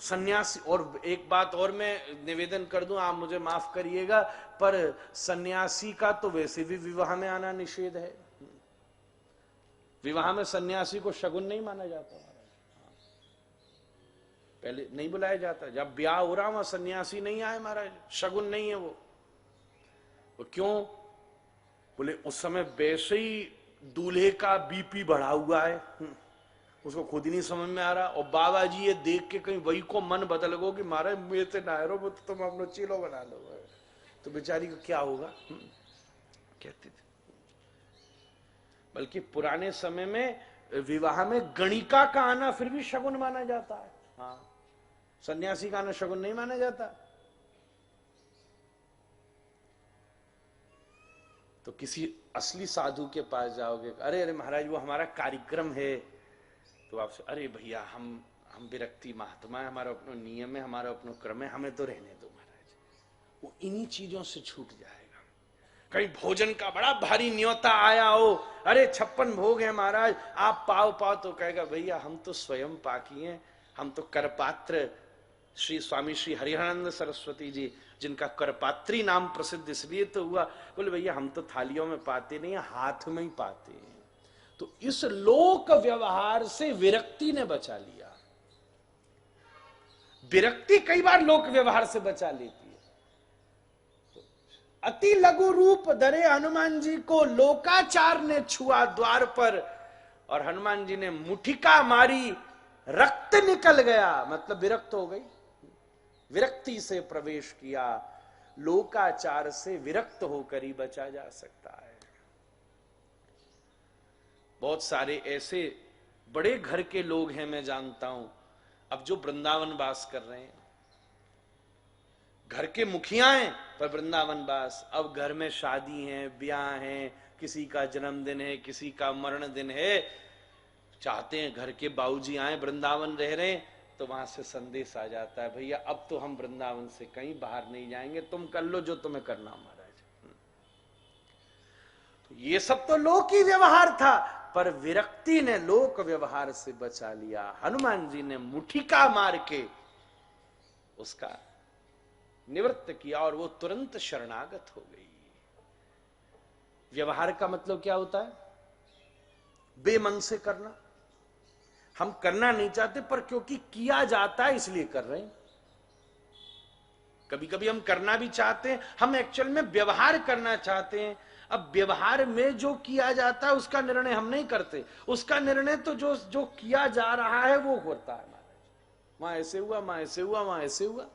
सन्यासी, और एक बात और मैं निवेदन कर दूं, आप मुझे माफ करिएगा, पर सन्यासी का तो वैसे भी विवाह में आना निषेध है। विवाह में सन्यासी को शगुन नहीं माना जाता, पहले नहीं बुलाया जाता। जब ब्याह हो रहा वहां सन्यासी नहीं आए महाराज, शगुन नहीं है वो क्यों? बोले उस समय वैसे ही दूल्हे का बीपी बढ़ा हुआ है, उसको खुद ही नहीं समझ में आ रहा, और बाबा जी ये देख के कहीं वही को मन बदल गो कि महाराज मेरे से ना रो, तो तुम अपना चीलो बना लो, तो बेचारी को क्या होगा, कहते थे। बल्कि पुराने समय में विवाह में गणिका का आना फिर भी शगुन माना जाता है, हाँ, सन्यासी का आना शगुन नहीं माना जाता। तो किसी असली साधु के पास जाओगे, अरे अरे महाराज वो हमारा कार्यक्रम है, तो आपसे अरे भैया हम विरक्ति महात्मा है, हमारा अपना नियम है, हमारा अपना क्रम है, हमें तो रहने दो महाराज। वो इन्हीं चीजों से छूट जाएगा। कहीं भोजन का बड़ा भारी न्योता आया हो, अरे 56 भोग है महाराज, आप पाओ पाओ, तो कहेगा भैया हम तो स्वयं पाकी हैं, हम तो करपात्र। श्री स्वामी श्री हरिहरानंद सरस्वती जी, जिनका करपात्री नाम प्रसिद्ध इसलिए तो हुआ, बोले भैया हम तो थालियों में पाते नहीं, हाथ में ही पाते हैं। तो इस लोक व्यवहार से विरक्ति ने बचा लिया। विरक्ति कई बार लोक व्यवहार से बचा लेती है। तो अति लघु रूप धरे हनुमान जी को लोकाचार ने छुआ द्वार पर, और हनुमान जी ने मुठिका मारी, रक्त निकल गया, मतलब विरक्त हो गई, विरक्ति से प्रवेश किया। लोकाचार से विरक्त होकर ही बचा जा सकता है। बहुत सारे ऐसे बड़े घर के लोग हैं, मैं जानता हूं, अब जो वृंदावन वास कर रहे हैं, घर के मुखिया हैं पर वृंदावन वास। अब घर में शादी है, ब्याह है, किसी का जन्मदिन है, किसी का मरण दिन है, चाहते हैं घर के बाबूजी आए, वृंदावन रह रहे हैं, तो वहां से संदेश आ जाता है भैया अब तो हम वृंदावन से कहीं बाहर नहीं जाएंगे, तुम कर लो जो तुम्हें करना महाराज। तो ये सब तो लोक ही व्यवहार था, पर विरक्ति ने लोक व्यवहार से बचा लिया। हनुमान जी ने मुठिका मार के उसका निवृत्त किया और वो तुरंत शरणागत हो गई। व्यवहार का मतलब क्या होता है? बेमन से करना। हम करना नहीं चाहते पर क्योंकि किया जाता है इसलिए कर रहे हैं। कभी कभी हम करना भी चाहते हैं, हम एक्चुअल में व्यवहार करना चाहते हैं। अब व्यवहार में जो किया जाता है उसका निर्णय हम नहीं करते, उसका निर्णय तो जो जो किया जा रहा है वो होता है। महाराज वहां ऐसे हुआ, वहां ऐसे हुआ, वहां ऐसे हुआ।